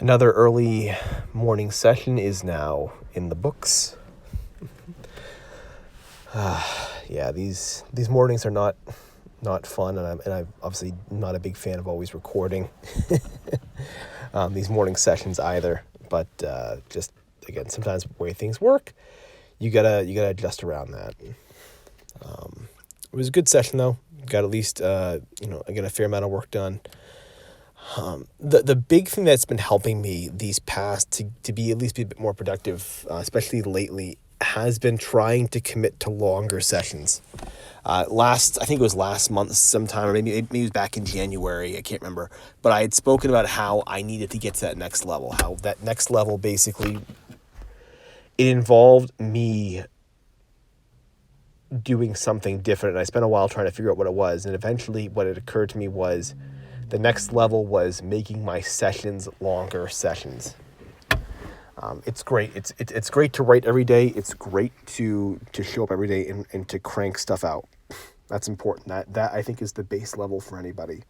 Another early morning session is now in the books. Yeah, these mornings are not fun, and I'm obviously not a big fan of always recording these morning sessions either. But just again, sometimes the way things work, you gotta adjust around that. It was a good session though. Got at least again a fair amount of work done. The big thing that's been helping me these past to be at least be a bit more productive, especially lately, has been trying to commit to longer sessions. I think it was last month sometime, or maybe it was back in January, I can't remember, but I had spoken about how I needed to get to that next level, how that next level basically, it involved me doing something different, and I spent a while trying to figure out what it was, and eventually what it occurred to me was the next level was making my sessions longer sessions. It's great. It's great to write every day. It's great to show up every day and to crank stuff out. That's important. That I think is the base level for anybody.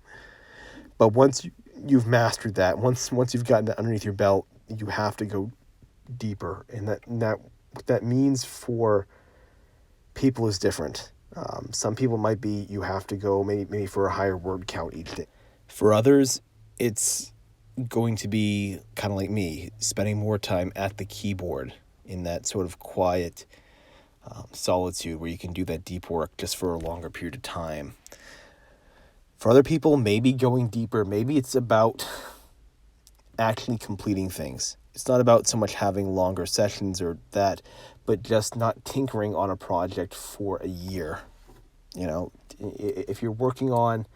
But once you've mastered that, once you've gotten that underneath your belt, you have to go deeper, and that means for people is different. Some people might be you have to go maybe for a higher word count each day. For others, it's going to be kind of like me, spending more time at the keyboard in that sort of quiet solitude where you can do that deep work just for a longer period of time. For other people, maybe going deeper, maybe it's about actually completing things. It's not about so much having longer sessions or that, but just not tinkering on a project for a year. If you're working on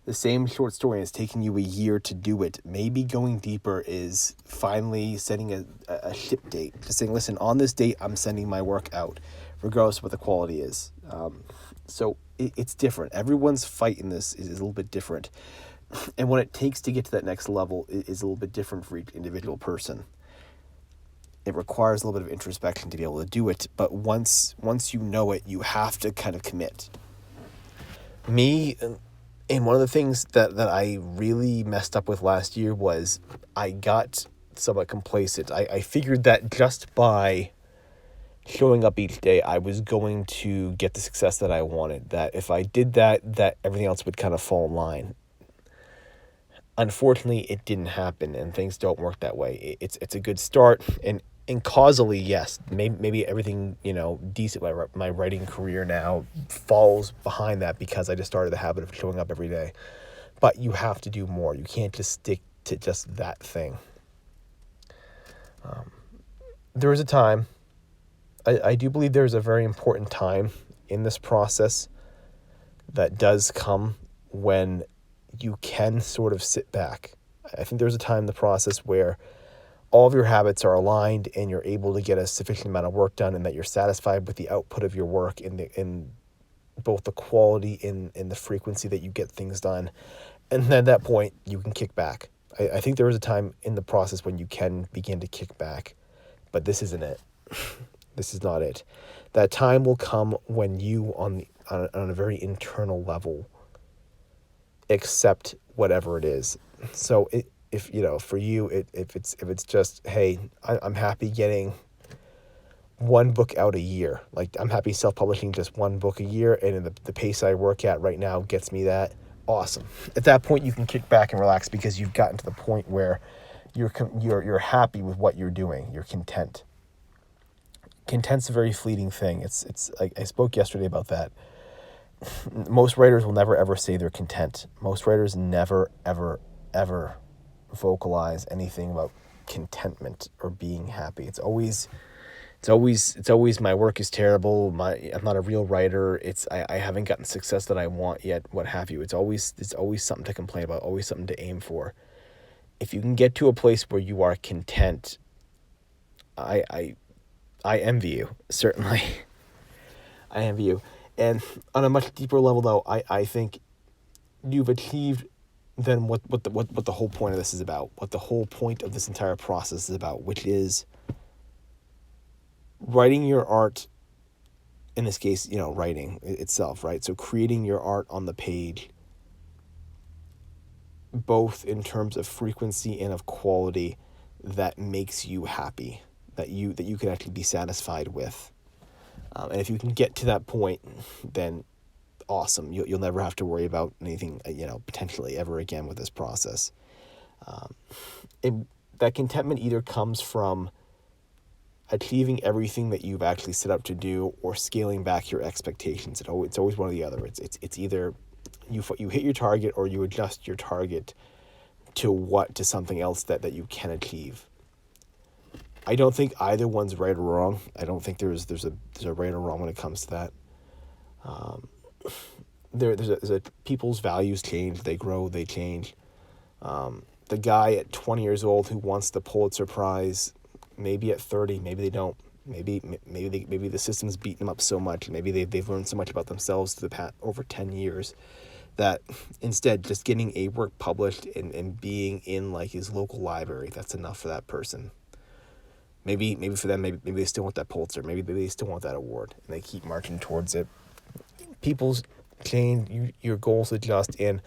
the same short story and it's taking you a year to do it, maybe going deeper is finally setting a ship date. Just saying, listen, on this date, I'm sending my work out, regardless of what the quality is. So it's different. Everyone's fight in this is a little bit different. And what it takes to get to that next level is a little bit different for each individual person. It requires a little bit of introspection to be able to do it. But once you know it, you have to kind of commit. And one of the things that I really messed up with last year was I got somewhat complacent. I figured that just by showing up each day, I was going to get the success that I wanted. That if I did that everything else would kind of fall in line. Unfortunately, it didn't happen, and things don't work that way. It's a good start, and causally, yes, maybe everything decent my writing career now falls behind that because I just started the habit of showing up every day. But you have to do more. You can't just stick to just that thing. There is a time. I do believe there's a very important time in this process that does come when you can sort of sit back. I think there's a time in the process where all of your habits are aligned and you're able to get a sufficient amount of work done, and that you're satisfied with the output of your work in both the quality and the frequency that you get things done. And then at that point, you can kick back. I think there is a time in the process when you can begin to kick back, but this isn't it. This is not it. That time will come when you, on a very internal level, accept whatever it is. So if for you, if it's just, hey, I'm happy getting one book out a year. Like, I'm happy self-publishing just one book a year, and the pace I work at right now gets me that. Awesome. At that point, you can kick back and relax because you've gotten to the point where you're happy with what you're doing. You're content. Content's a very fleeting thing. It's I spoke yesterday about that. Most writers will never ever say they're content. Most writers never ever ever vocalize anything about contentment or being happy. It's always my work is terrible. I'm not a real writer. I haven't gotten the success that I want yet. What have you? It's always something to complain about. Always something to aim for. If you can get to a place where you are content, I envy you, certainly. I envy you. And on a much deeper level, though, I think you've achieved then what the whole point of this is about, what the whole point of this entire process is about, which is writing your art, in this case, writing itself, right? So creating your art on the page, both in terms of frequency and of quality, that makes you happy, that you can actually be satisfied with. And if you can get to that point, then awesome. You'll never have to worry about anything, potentially ever again with this process. That contentment either comes from achieving everything that you've actually set out to do, or scaling back your expectations. It's always one or the other. It's either you hit your target, or you adjust your target to something else that you can achieve. I don't think either one's right or wrong. I don't think there's a right or wrong when it comes to that. There's a people's values change, they grow, they change. The guy at 20 years old who wants the Pulitzer Prize, maybe at 30, maybe they don't. Maybe the system's beaten them up so much. Maybe they've learned so much about themselves over 10 years that instead just getting a work published and being in like his local library, that's enough for that person. Maybe for them, maybe they still want that Pulitzer. Maybe they still want that award, and they keep marching towards it. People's change, your goals adjust, and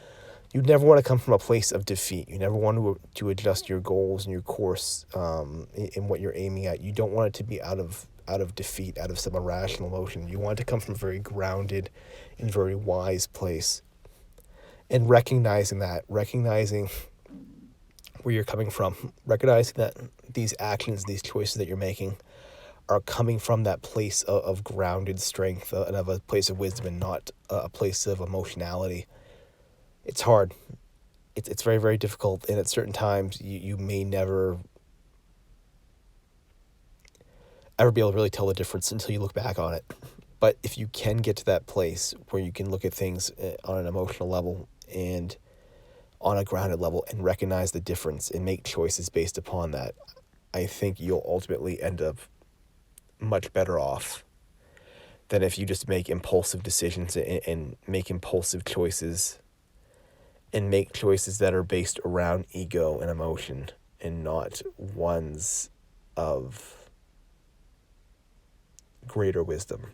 you never want to come from a place of defeat. You never want to adjust your goals and your course in what you're aiming at. You don't want it to be out of defeat, out of some irrational emotion. You want it to come from a very grounded and very wise place. And recognizing where you're coming from, recognizing that these actions, these choices that you're making are coming from that place of grounded strength and of a place of wisdom, and not a place of emotionality. It's hard. It's very, very difficult. And at certain times, you may never ever be able to really tell the difference until you look back on it. But if you can get to that place where you can look at things on an emotional level and on a grounded level and recognize the difference and make choices based upon that, I think you'll ultimately end up much better off than if you just make impulsive decisions and make impulsive choices and make choices that are based around ego and emotion and not ones of greater wisdom.